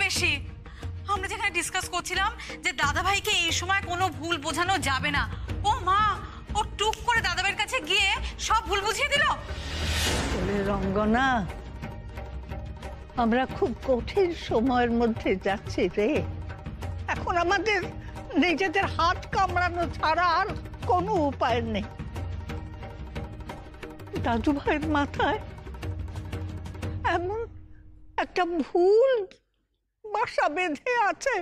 বেশি। আমরা যেখানে ডিসকাস করছিলাম যে দাদা ভাইকে এই সময় কোনো ভুল বোঝানো যাবে না, ও মা ও টুক করে দাদা ভাইয়ের কাছে গিয়ে সব ভুল বুঝিয়ে দিল। রঙ্গনা, আমরা খুব কঠিন সময়ের মধ্যে যাচ্ছি রে। এখন আমাদের নিজেদের হাত কামড়ানো ছাড়া আর কোনো উপায় নেই। দাদু ভাইয়ের মাথায় এমন একটা ভুল বাসা বেঁধে আছে,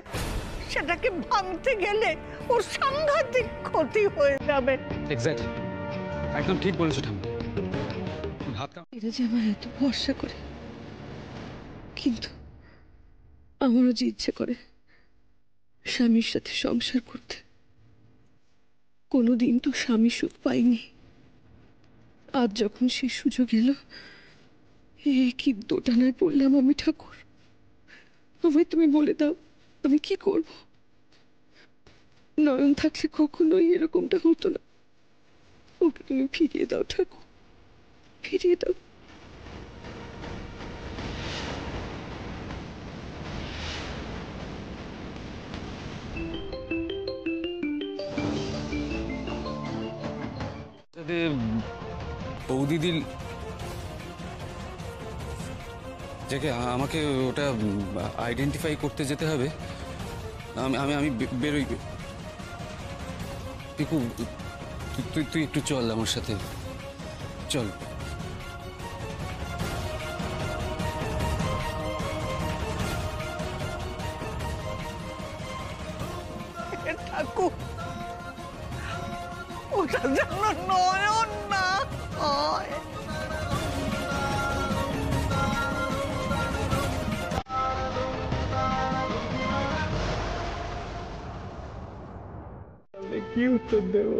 সেটাকে ভাঙতে গেলে ওর সাংঘাতিক ক্ষতি হয়ে যাবে। এক্স্যাক্টলি, একদম ঠিক বলেছো ঠাম্মা। এরা যে আমার এত ভরসা করে, কিন্তু আমারও যে ইচ্ছে করে স্বামীর সাথে সংসার করতে। কোনোদিন তো স্বামী সুখ পাইনি, আজ যখন সে সুযোগ এলো, কি দোটানায় পড়লাম আমি। ঠাকুর, আমায় তুমি বলে দাও আমি কি করব। নয়ন থাকলে কখনোই এরকমটা হতো না। ওকে তুমি ফিরিয়ে দাও ঠাকুর, ফিরিয়ে দাও। বৌদিদির যাকে আমাকে ওটা আইডেন্টিফাই করতে যেতে হবে। আমি আমি আমি বেরোই। পিকু, তুই তুই একটু চল আমার সাথে, চল। ঠাকুর, ওটা যেন নয়ন না হয়। কি উত্তর দেব?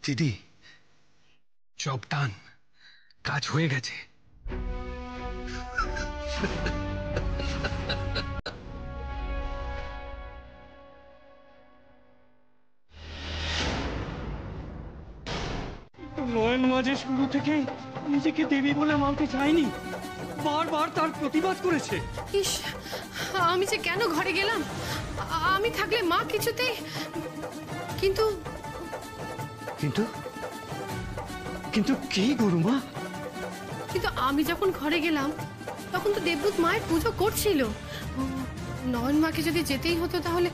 দিদি, জব ডান, কাজ হয়ে গেছে। নয়ন মাঝে শুরু থেকে নিজেকে দেবী বলে মানতে চায়নি, বারবার তার প্রতিবাদ করেছে। ইস, আমি যে কেন ঘরে গেলাম। আমি থাকলে মা কিছুতেই। কিন্তু কিন্তু কিন্তু কি গুরুমা? কিন্তু আমি যখন ঘরে গেলাম তখন তো দেবদূত মায়ের পুজো করছিল। নয়ন মাকে যদি যেতেই হতো তাহলে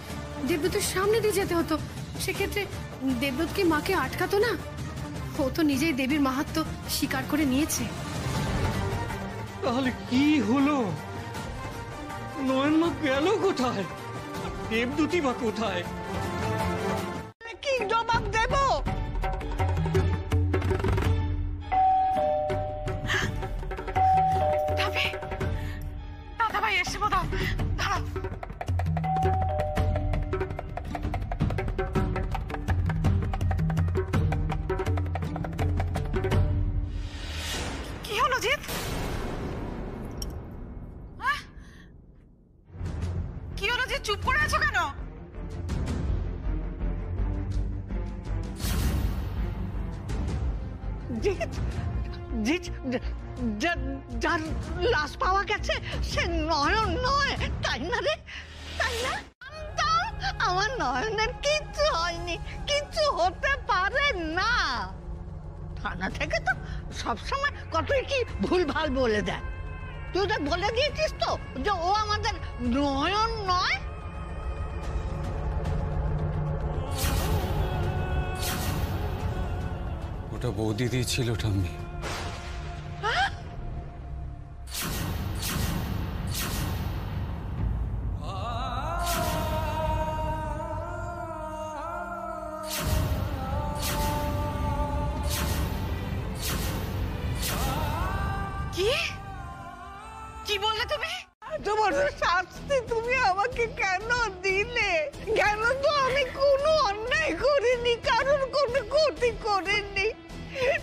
দেবদূতের সামনে দিয়ে যেতে হতো। সেক্ষেত্রে দেবদূত কি মাকে আটকাতো না? ও তো নিজেই দেবীর মাহাত্ম্য স্বীকার করে নিয়েছে। তাহলে কি হলো? নয়ন মা গেল কোথায়? দেবদূতী বা কোথায়? কি জবাব দেব? দাদা ভাই এসে বোধহয়, দাঁড়াও। কি হলো জিৎ? কি হলো জিৎ, চুপ করে আছো কেন? জিৎ, জিৎ, যার লাশ পাওয়া গেছে সে নয়ন নয়, তাই না রে? তাই না? আমার নয়নের কিচ্ছু হয়নি, কিচ্ছু হতে পারে না। থানা থেকে তো সবসময় কতই কি ভুলভাল বলে দেয়। তুই তো বলে দিয়েছিস তো যে ও আমাদের নয়ন নয়। ওটা বৌদিদি ছিল ঠাম্মি। কি কি বললে তুমি? তোমার শাস্তি তুমি আমাকে কেন দিলে? কেন? তো আমি কোনো অন্যায় করিনি, কারোর কোনো ক্ষতি করিনি,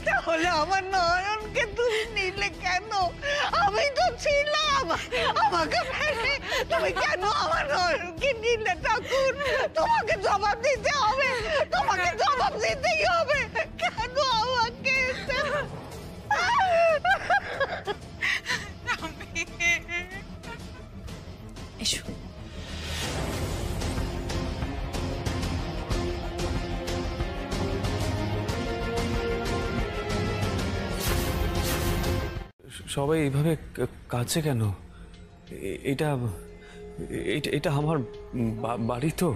তাহলে আমার নয়নকে তুমি নিলে কেন? আমি তো ছিলাম, আমাকে ফেলে তুমি কেন আমার নয়নকে নিলে? ঠাকুর, তোমাকে জবাব দিতে হবে, তোমাকে জবাব দিতেই হবে। কেন আমাকে এসো। সবাই এইভাবে কাঁদছে কেন? এটা এটা এটা আমার বাড়ি তো।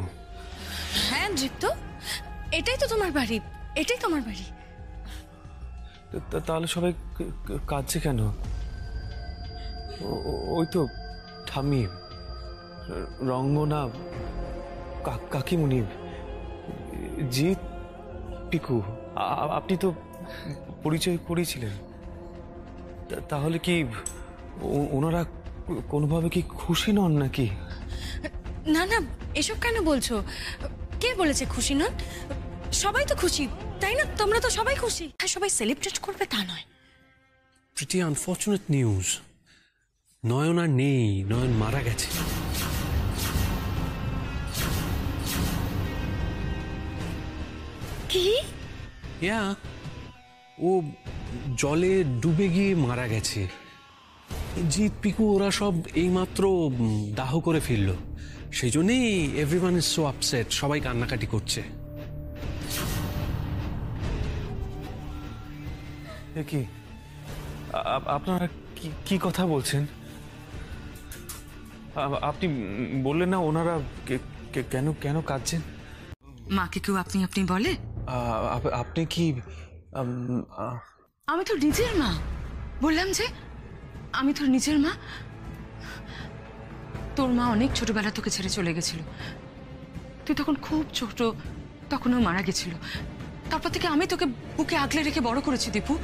হ্যাঁ দীপ্ত, এটাই তো তোমার বাড়ি, এটাই তোমার বাড়ি। তাহলে সবাই কাঁদছে কেন? ওই তো ঠাম্মি, রঙ্গনা, কাকিমুনি, জিৎ, পিকু, আপনি তো পরিচয় করেছিলেন। তাহলে কি ওনারা কোনোভাবে কি খুশি নন নাকি? না না, এসব কেন বলছো? কে বলেছে খুশি নন? সবাই তো খুশি, তাই না? তোমরা তো সবাই খুশি। হ্যাঁ, সবাই সেলিব্রেট করবে তা নয়। প্রিটি আনফর্চুনেট নিউজ, নয়ন আর নেই, নয়ন মারা গেছে। কি? ও জলে ডুবে গিয়ে মারা গেছে। জিৎ, পিকু ওরা সব এইমাত্র দাহ করে ফিরল, সেই জন্যই এভরিওয়ান ইজ সো আপসেট, সবাই কান্নাকাটি করছে। কি আপনারা কি কথা বলছেন? আপনি বললেন না ওনারা কেন কেন কাঁদছেন? মাকে কেউ আপনি আপনি বলে? আপনি কি আমি তো নিজের মা, বললাম যে আমি তোর নিজের মা। তোর মা অনেক ছোটবেলা তোকে ছেড়ে চলে গেছিল, তুই তখন খুব ছোট, তখন ও মারা গেছিল। তারপর থেকে আমি তোকে বুকে আগলে রেখে বড় করেছি দীপু।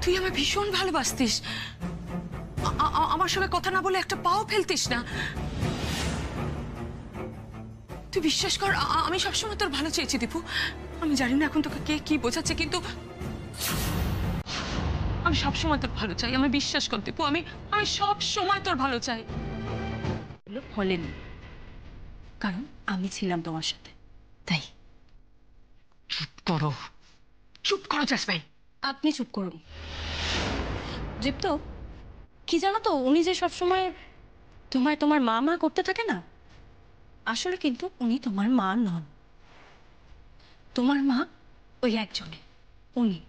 তুই আমায় ভীষণ ভালোবাসতিস, আমার সঙ্গে কথা না বলে একটা পাও ফেলতিস না। তুই বিশ্বাস কর, আমি সবসময় তোর ভালো চেয়েছি দীপু। আমি জানি না এখন তোকে কে কি বোঝাচ্ছে, কিন্তু আমি সবসময় তোর ভালো চাই। আমি বিশ্বাস কর দীপু, আমি সব সময় তোর ভালো চাই। হলেন কারণ আমি ছিলাম তোমার সাথে, তাই। চুপ করো, চুপ করো জাসভাই। আপনি চুপ করুন। দীপ্ত, কি জানো তো, উনি যে সবসময় তোমার মা মা করতে থাকে না, আসলে কিন্তু উনি তোমার মা নন। তোমার মা ওই একজনে, উনি।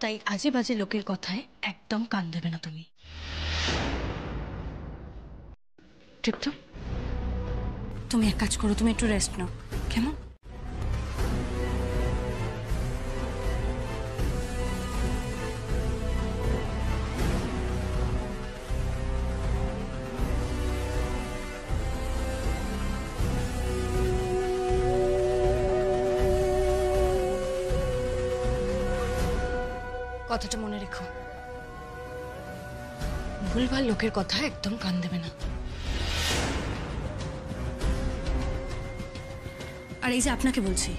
তাই আজে বাজে লোকের কথায় একদম কান দেবে না তুমি। দীপ্ত, তুমি এক কাজ করো, তুমি একটু রেস্ট নাও, কেমন? কথাটা মনে রেখো, ভুলভাল লোকের কথা একদম কান দেবে না। আর এই যে আপনাকে বলছি,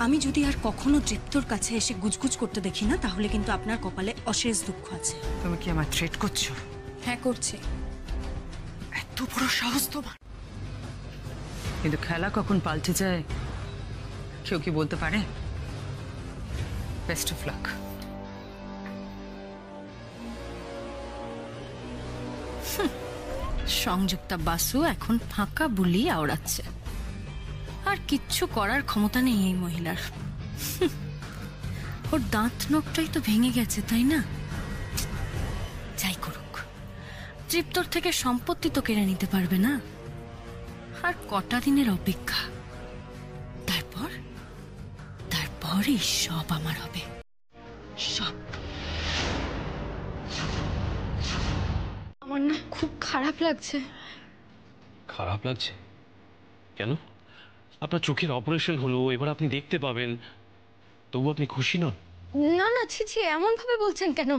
আমি যদি আর কখনো দীপ্তর কাছে এসে গুজগুজ করতে দেখি না, তাহলে কিন্তু আপনার কপালে অশেষ দুঃখ আছে। তুমি কি আমার থ্রেট করছো? হ্যাঁ, করছি। এত বড় সাহস তোমার! কিন্তু খেলা কখন পাল্টে যায় কেউ কি বলতে পারে? Best of luck. Sanjukta Basu এখন ফাঁকা বুলি আওড়াচ্ছে, আর কিচ্ছু করার ক্ষমতা নেই এই মহিলার। ওর দাঁত নখটাই তো ভেঙে গেছে, তাই না? যাই করুক, তৃপ্তর থেকে সম্পত্তি তো কেড়ে নিতে পারবে না। আর কটা দিনের অপেক্ষা, তারপরই সব আমার হবে, সব। আমার না খুব খারাপ লাগছে। খারাপ লাগছে কেন? আপনার চোখের অপারেশন হলো, এবার আপনি দেখতে পাবেন, তবু আপনি খুশি নন? না না, ছি ছি, এমন ভাবে বলছেন কেন?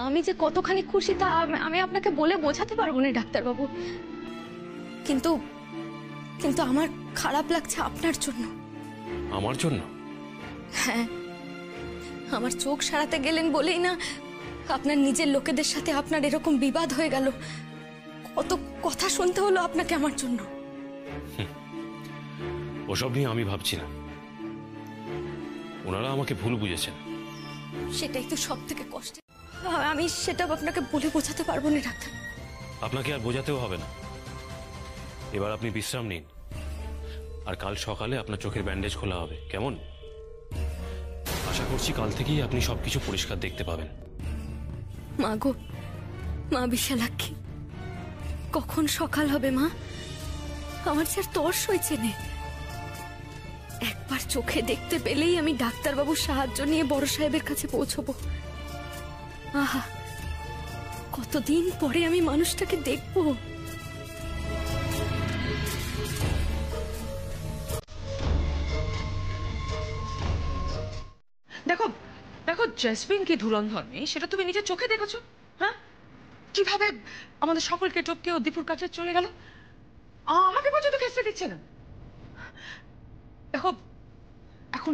আমি যে কতখানি খুশি তা আমি আপনাকে বলে বোঝাতে পারবো না ডাক্তারবাবু। কিন্তু কিন্তু আমার খারাপ লাগছে আপনার জন্য। আমার জন্য? হ্যাঁ, আমার চোখ সারাতে গেলেন বলেই না আপনার নিজের লোকেদের সাথে আপনার এরকম বিবাদ হয়ে গেল। কত কথা শুনতে হলো আপনাকে আমার জন্য। ওসব নিয়ে আমি ভাবছি না, ওনারা আমাকে ভুল বুঝেছেন। সেটাই তো সব থেকে কষ্ট। আমি সেটা আপনাকে বলে বোঝাতে পারবো না ডাক্তার। আপনাকে আর বোঝাতেও হবে না, এবার আপনি বিশ্রাম নিন, আর কাল সকালে আপনার চোখের ব্যান্ডেজ খোলা হবে, কেমন? আশা করছি কাল থেকেই আপনি সবকিছু পরিষ্কার দেখতে পাবেন। মা গো, মা বিশালাক্ষী, কখন সকাল হবে মা? আমার যে আর তর্স হয়েছে নে। একবার চোখে দেখতে পেলেই আমি ডাক্তারবাবুর সাহায্য নিয়ে বড় সাহেবের কাছে পৌঁছবো। আহা, কতদিন পরে আমি মানুষটাকে দেখবো। দেখো দেখো, জেসমিন কি ধুরন্ধর মেয়ে সেটা তুমি নিজের চোখে দেখেছো? হ্যাঁ, কিভাবে আমাদের সকলকে টপকে ও দীপুর কাছে চলে গেল, আমাকে পর্যন্ত খেসতে দিচ্ছে না। দেখো, এখন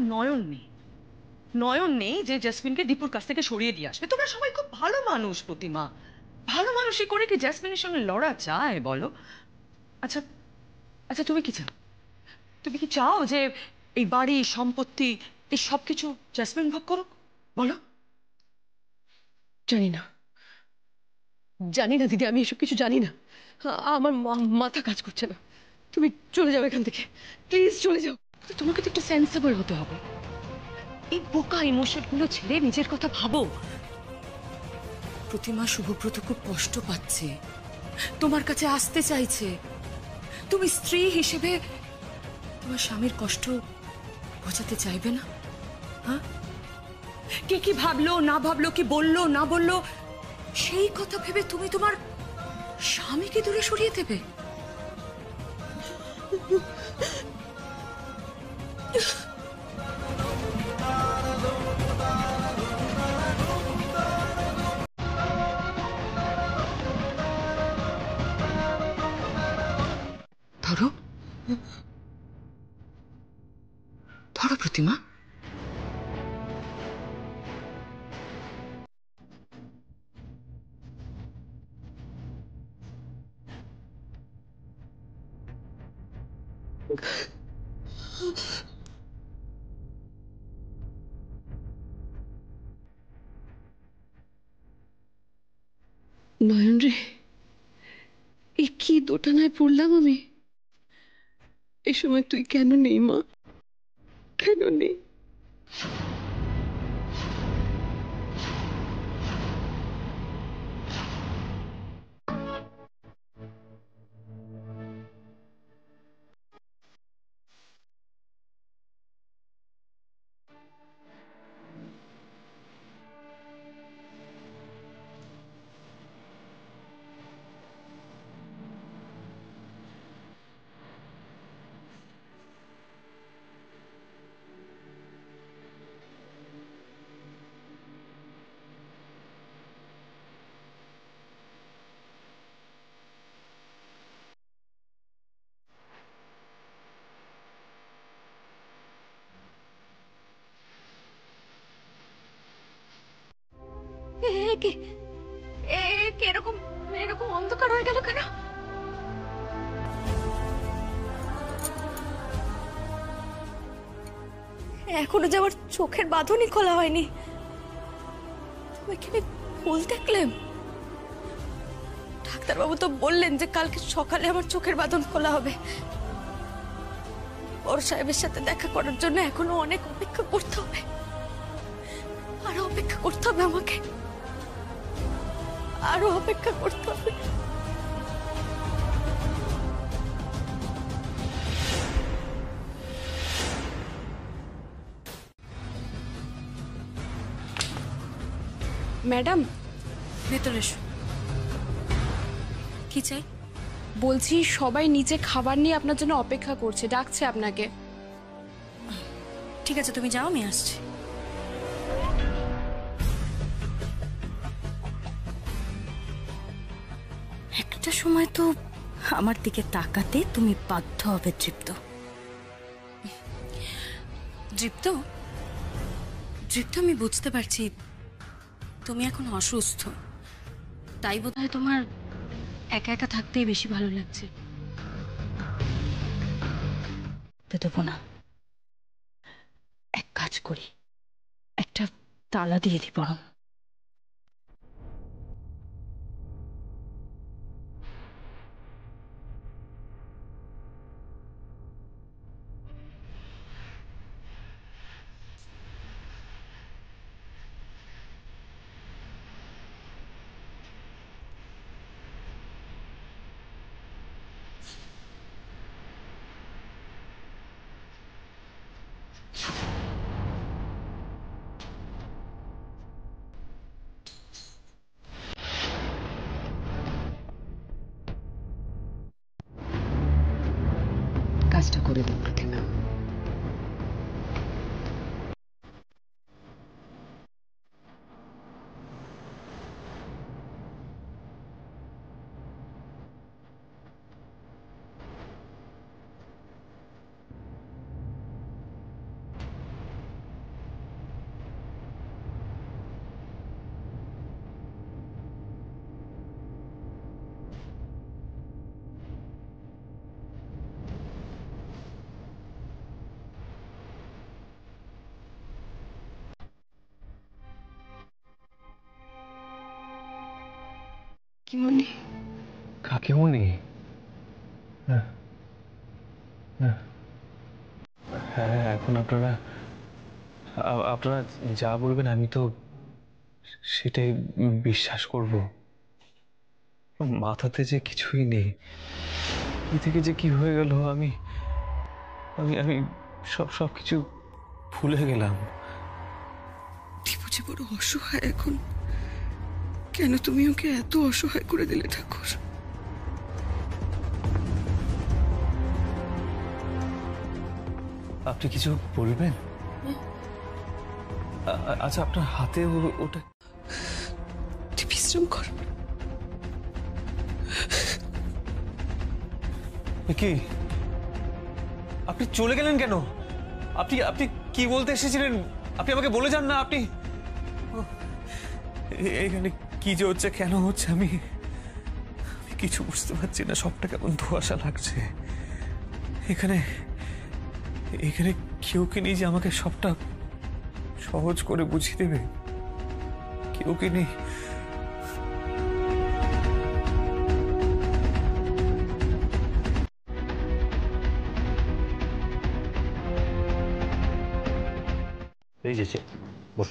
নয়ন নেই যে জেসমিনকে দীপুর কাছ থেকে সরিয়ে দিয়ে আসবে। তোমরা সবাই খুব ভালো মানুষ প্রতিমা, ভালো মানুষই করে কি জেসমিনের সঙ্গে লড়া চায় বলো? আচ্ছা আচ্ছা, তুমি কি চাও? তুমি কি চাও যে এই বাড়ি সম্পত্তি এই সব কিছু জেসমিন ভোগ করুক? বলো। জানি না, জানি না দিদি, আমি এসব কিছু জানি না। আমার মাথা কাজ করছে না। তুমি চলে যাও এখান থেকে, প্লিজ চলে যাও। তোমাকে তো একটু সেন্সিবল হতে হবে। এই বোকা ইমোশন গুলো ছেড়ে নিজের কথা ভাবো। প্রতিমা শুভব্রত খুব কষ্ট পাচ্ছে, তোমার কাছে আসতে চাইছে। তুমি স্ত্রী হিসেবে তোমার স্বামীর কষ্ট বোঝাতে চাইবে না? হ্যাঁ, কে কি ভাবলো না ভাবলো, কি বললো না বললো, সেই কথা ভেবে তুমি তোমার স্বামীকে দূরে সরিয়ে দেবে? ধরো ধরো প্রতিমা। নয়ন রে, এই কি দোটানায় পড়লাম আমি। এই সময় তুই কেন নেই মা, কেন নেই? এরকম এরকম অন্ধকার হয়ে গেল কেন? এখনো যে আমার চোখের বাঁধনই খোলা হয়নি। তুমি কি ভুল দেখলেন? ডাক্তারবাবু তো বললেন যে কালকে সকালে আমার চোখের বাঁধন খোলা হবে। বড় সাহেবের সাথে দেখা করার জন্য এখনো অনেক অপেক্ষা করতে হবে, আরো অপেক্ষা করতে হবে আমাকে, আরো অপেক্ষা করতে হবে। ম্যাডাম, ভেতরে এসো। কি চাই? বলছি সবাই নিচে খাবার নিয়ে আপনার জন্য অপেক্ষা করছে, ডাকছে আপনাকে। ঠিক আছে, তুমি যাও, আমি আসছি। একটা সময় তো আমার দিকে তাকাতে তুমি বাধ্য হবে দৃপ্ত। দৃপ্ত, দৃপ্ত, আমি বুঝতে পারছি তুমি এখন অসুস্থ, তাই বোধহয় তোমার একা একা থাকতেই বেশি ভালো লাগছে। দেবো না, এক কাজ করি, একটা তালা দিয়ে দিই বরং। কাজটা করে দেবো প্রতিমা। কাকিমণি। কাকিমণি? হ্যাঁ, এখন আপনারা যা বলবেন আমি তো সেটাই বিশ্বাস করব। মাথাতে যে কিছুই নেই, কি থেকে যে কি হয়ে গেল আমি আমি আমি সবকিছু ভুলে গেলাম। দীপু যে বড় অসহায় এখন, কেন তুমি ওকে এত অসহায় করে দিলে ঠাকুর? আপনি কিছু বলবেন? আচ্ছা, আপনার হাতে ওটা তুই বিশ্রাম কর। কি, আপনি চলে গেলেন কেন? আপনি আপনি কি বলতে এসেছিলেন আপনি আমাকে বলে যান না। আপনি এখানে কি যে হচ্ছে, কেন হচ্ছে, আমি কিছু বুঝতে পারছি না। সবটা কেমন ধোঁয়াশা লাগছে। এখানে এখানে কেউ কি নেই যে আমাকে সবটা সহজ করে বুঝিয়ে দেবে? কেউ কি নেই? এই যে বস।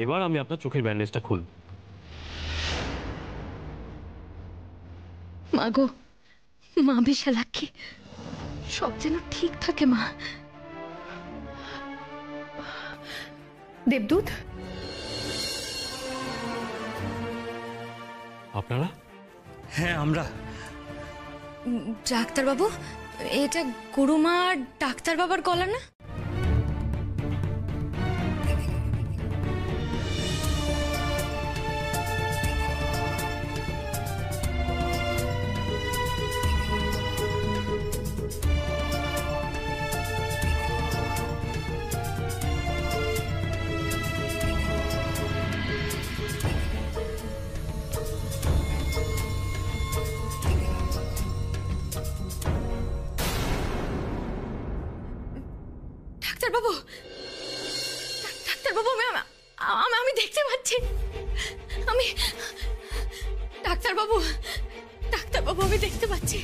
এবার আমি আপনার চোখের ব্যান্ডেজটা খুলব। মা গো, মা বিশালাক্ষী, সব যেন ঠিক থাকে মা। দেবদূত, আপনারা? হ্যাঁ, আমরা। ডাক্তারবাবু, এটা গুরুমা ডাক্তার বাবার গলা না? ডাক্তারবাবু, ডাক্তারবাবু, আমি দেখতে পাচ্ছি। আমি ডাক্তারবাবু, ডাক্তারবাবু, আমি দেখতে পাচ্ছি।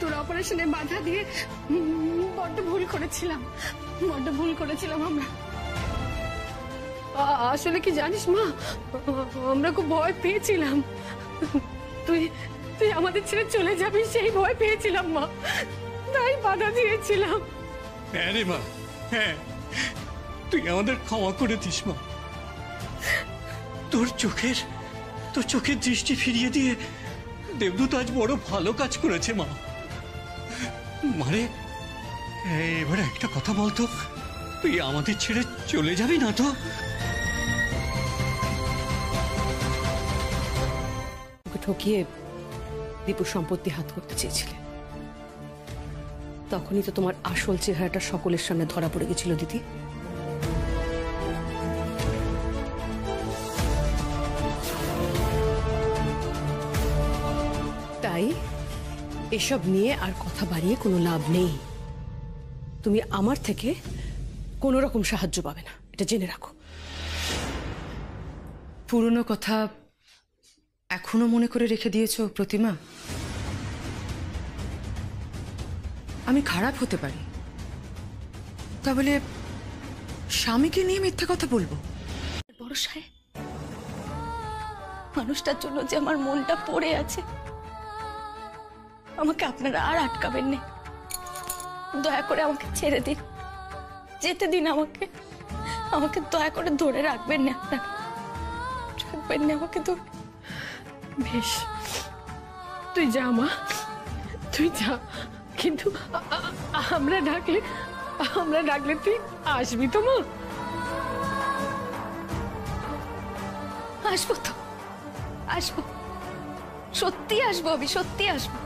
তোর অপারেশনে বাধা দিয়ে বড্ড ভুল করেছিলাম আমরা। আসলে কি জানিস মা, আমরা খুব ভয় পেয়েছিলাম। তুই আমাদের ছেড়ে চলে যাবি সেই ভয় পেয়েছিলাম মা, তাই বাধা দিয়েছিলাম। হ্যাঁ রে মা, হ্যাঁ, তুই আমাদের ক্ষমা করে দিস মা। তোর চোখের দৃষ্টি ফিরিয়ে দিয়ে দেবদূত আজ বড় ভালো কাজ করেছে মা। মানে এবার একটা কথা বলতো, তুই আমাদের ছেড়ে চলে যাবি না তো? ওকে ঠকিয়ে দীপুর সম্পত্তি হাত করতে চেয়েছিলে, তখনই তো তোমার আসল চেহারাটা সকলের সামনে ধরা পড়ে গেছিল দিদি। তাই এসব নিয়ে আর কথা বাড়িয়ে কোনো লাভ নেই। তুমি আমার থেকে কোনো রকম সাহায্য পাবে না, এটা জেনে রাখো। পুরনো কথা এখনো মনে করে রেখে দিয়েছো প্রতিমা? আমি খারাপ হতে পারি, তা বলে স্বামীকে নিয়ে মিথ্যা কথা বলবো? বড় সাহেব, মানুষটার জন্য যে আমার মনটা পড়ে আছে, আমাকে আপনারা আর আটকাবেন না। দয়া করে আমাকে ছেড়ে দিন, যেতে দিন আমাকে। আমাকে দয়া করে ধরে রাখবেন না, আপনারা রাখবেন না আমাকে ধরে। বেশ, তুই যা মা, তুই যা, কিন্তু আমরা ডাকলে তুই আসবি তো মা? আসবো তো, আসবো, সত্যি আসবো, আমি সত্যি আসবো।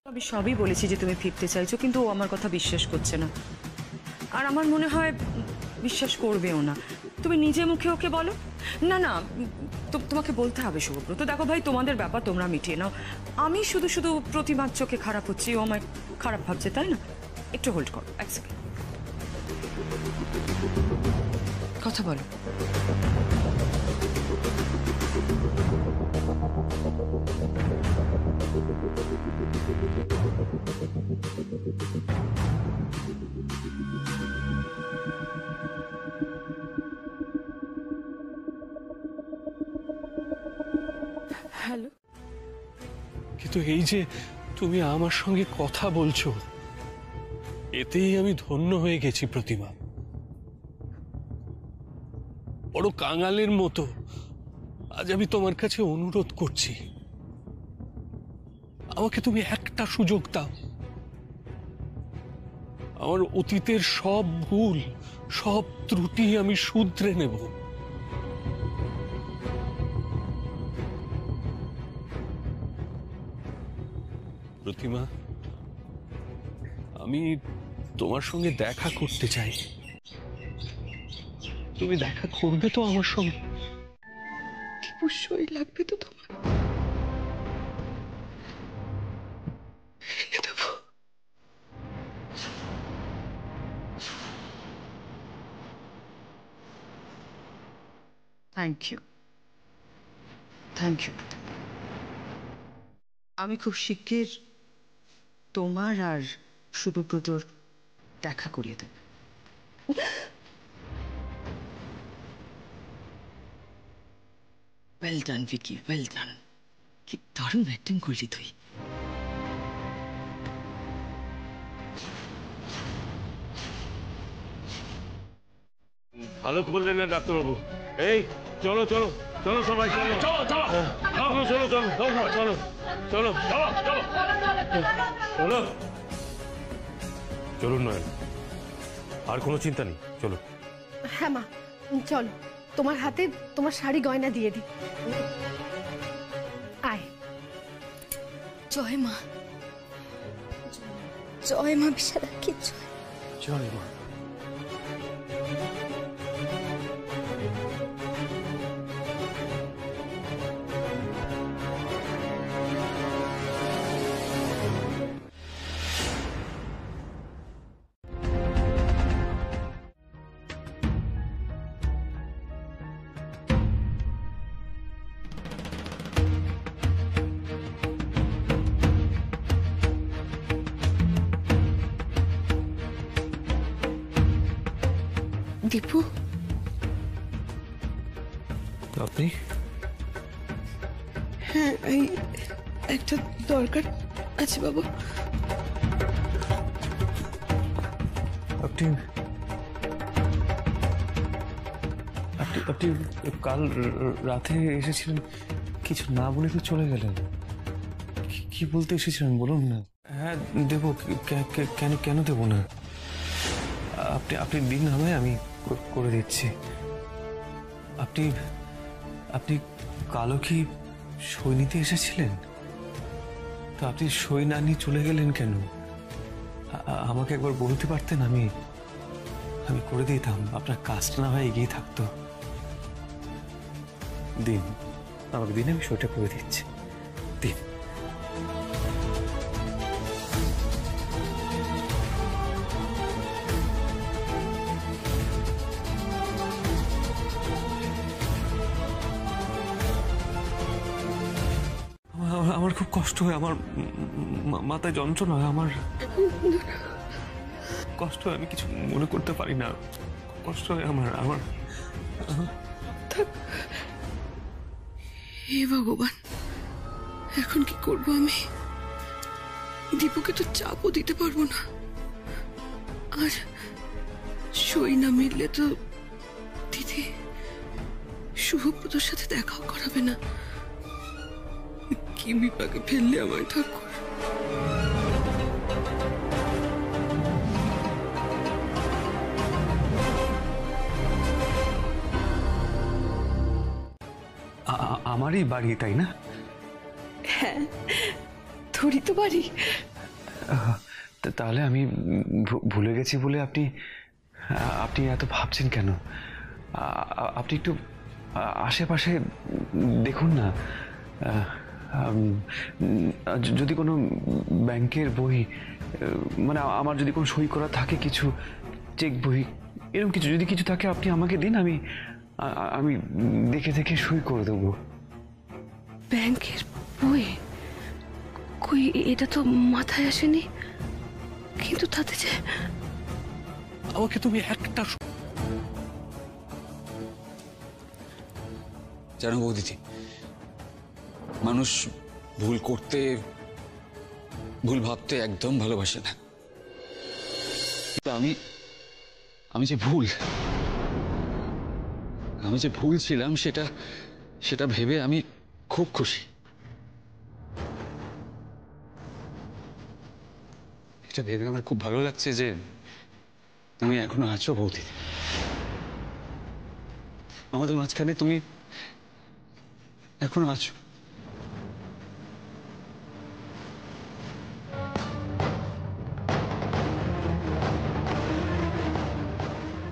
আমি সবই বলেছি যে তুমি ফিরতে চাইছো, কিন্তু ও আমার কথা বিশ্বাস করছে না, আর আমার মনে হয় বিশ্বাস করবেও না। তুমি নিজে মুখে ওকে বলো। না না, তোমাকে বলতে হবে শুভব্রত। দেখো ভাই, তোমাদের ব্যাপার তোমরা মিটিয়ে নাও। আমি শুধু শুধু প্রতিমার চোখে খারাপ হচ্ছি, ও আমায় খারাপ ভাবছে, তাই না? একটু হোল্ড করো, এক সেকেন্ড, কথা বলো। হ্যালো। কিন্তু এই যে তুমি আমার সঙ্গে কথা বলছো, এতেই আমি ধন্য হয়ে গেছি প্রতিমা। বড় কাঙালের মতো আজ আমি তোমার কাছে অনুরোধ করছি, আমাকে তুমি একটা সুযোগ দাও। আমার অতীতের সব ভুল, সব ত্রুটি আমি শুধরে নেব। প্রতিমা, আমি তোমার সঙ্গে দেখা করতে চাই। তুমি দেখা করবে তো আমার সঙ্গে? অবশ্যই লাগবে তো তোমার। Thank you, thank you. আমি খুব শিগগির তোমার আর শুভব্রতর দেখা করিয়ে দেব। Well done Vicky, well done. কি দারুণ অ্যাক্টিং করলি তুই। ভালো করলেন না ডাক্তারবাবু। এই চলো চলো চলো সবাই, চলো চলো চলো চলো চলো চলো চলো চলো চলুন নয়ন, আর কোনো চিন্তা নেই, চলো। হ্যাঁ মা, চলো, তোমার হাতে তোমার শাড়ি গয়না দিয়ে দি। আয়। জয় মা, জয় মা বিশালাক্ষী, জয়। জয় মা। দীপু, আপনি? হ্যাঁ, এই একটা দরকার আচ্ছা বাবা। আপনি আপনি আপনি কাল রাতে এসেছিলেন, কিছু না বলে তো চলে গেলেন। কি বলতে এসেছিলেন বলুন না। হ্যাঁ দেবো, কেন কেন দেবো না? আপনি আপনি দিন আমায়, আমি করে দিচ্ছি। আপনি আপনি কালও কি সই নিতে এসেছিলেন? তো আপনি সই না নিয়ে চলে গেলেন কেন? আমাকে একবার বলতে পারতেন, আমি করে দিতাম, আপনার কাজটা না হয় এগিয়ে থাকতো। দিন আমাকে, দিন, আমি সইটা করে দিচ্ছি, দিন। আমার খুব কষ্ট হয়, আমার মাথায় যন্ত্রণা হয়, আমার কষ্ট হয়, আমি কিছু মনে করতে পারি না, কষ্ট হয় আমার। হে ভগবান, এখন কি করব আমি? দীপুকে তো চাপও দিতে পারবো না, আর সই না মিললে তো দিদি শুভব্রতর সাথে দেখাও করাবে না। কি বিপাকে ফেললে আমায় ঠাকুর। আমারই বাড়ি, তাই না? হ্যাঁ, তোরই তো বাড়ি। তাহলে আমি ভুলে গেছি বলে আপনি এত ভাবছেন কেন? আপনি একটু আশেপাশে দেখুন না, যদি কোনো ব্যাংকের বই, মানে আমার যদি কোনো সই করা থাকে, কিছু চেক বই, এরকম কিছু যদি কিছু থাকে আপনি আমাকে দিন, আমি দেখে দেখে সই করে দেবো। ব্যাংকের বই? কই, এটা তো মাথায় আসেনি। কিন্তু তাতে যে আমাকে তুমি একটা জানো বৌদিদি, মানুষ ভুল করতে, ভুল ভাবতে একদম ভালোবাসে না। আমি যে ভুল ছিলাম সেটা ভেবে আমি খুব খুশি। এটা ভেবে আমার খুব ভালো লাগছে যে তুমি এখনো আছো বৌদি, আমাদের মাঝখানে তুমি এখনো আছো।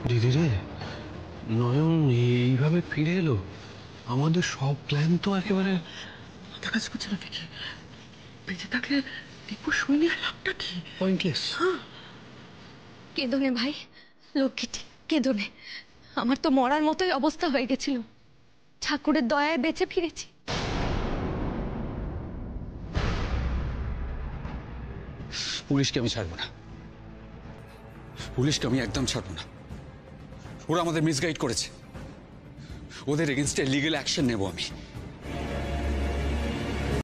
দিদি রে, নয়ন এইভাবে ফিরে এলো, আমাদের সব প্ল্যান তো একেবারে কাজ করছে না দেখি। বেঁচে থাকলে দীপু শুনে লাভটা কি? পয়েন্টলেস। কেঁদোনে ভাই, লক্ষ্মীটি কেঁদোনে। আমার তো মরার মতোই অবস্থা হয়ে গেছিল, ঠাকুরের দয়ায় বেঁচে ফিরেছি। পুলিশকে আমি ছাড়বো না, পুলিশকে আমি একদম ছাড়বো না। ওরা আমাদের মিসগাইড করেছে, ওদের এগেনস্টে লিগ্যাল অ্যাকশন নেব আমি।